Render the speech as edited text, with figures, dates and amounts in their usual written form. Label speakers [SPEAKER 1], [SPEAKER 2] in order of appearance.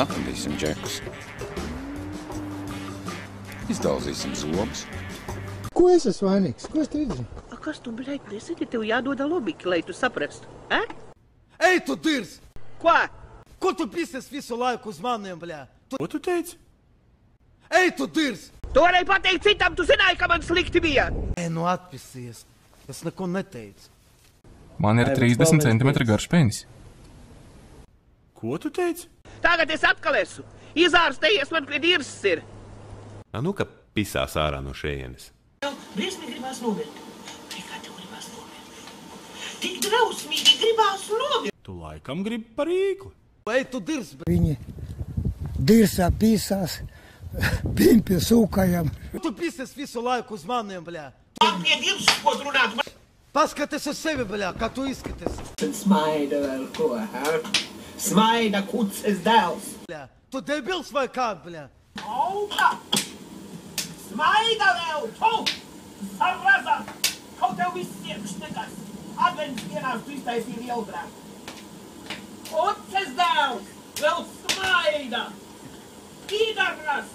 [SPEAKER 1] Atradīsim džekus. Izdauzīsim zobus.
[SPEAKER 2] Ko es esmu vainīgs? Ko es te izdarīju?
[SPEAKER 3] A, kas tu, bļaļ, nesaki, tev jādoda lobiki, lai tu saprastu,
[SPEAKER 4] Ej, tu dirs!
[SPEAKER 3] Ko?
[SPEAKER 4] Ko tu pisies visu laiku uz maniem, bļā?
[SPEAKER 5] Ko tu teici?
[SPEAKER 4] Ej, tu dirs!
[SPEAKER 3] Tu varēji pateikt citam, tu zināji, ka man slikti bija.
[SPEAKER 4] Nu atpisies. Es neko neteicu.
[SPEAKER 6] Man ir 30 centimetri garš penis.
[SPEAKER 5] Ko tu teici?
[SPEAKER 3] Tagad es atkal esmu. Izārstējies man pie dirzas ir.
[SPEAKER 5] Nu, ka pisās ārā no šejienes.
[SPEAKER 3] Briesmīgi gribās nomirt. Kā tev gribās nomirt? Tik drausmīgi gribās nomirt.
[SPEAKER 5] Tu laikam gribi par īkli.
[SPEAKER 4] Ej, tu dirs!
[SPEAKER 2] Viņi dirsā pīsās, pimpi sūkajam.
[SPEAKER 4] Tu pisies visu laiku uz maniem, bļā.
[SPEAKER 3] Man pie dirzas, ko tu runāt.
[SPEAKER 4] Paskaties uz sevi, bļā, kā tu izskaties.
[SPEAKER 3] Smaida vēl ko, Smaida kuces dēls.
[SPEAKER 4] Bļā. Tu debils vai kā, bļā?
[SPEAKER 3] Auga! Smaida vēl, Sarraza! Kaut tev viss iekšnekas. Advents dienās tu iztaisīji lielbrā. Kuces dēls! Vēl smaida! Pīdarnas!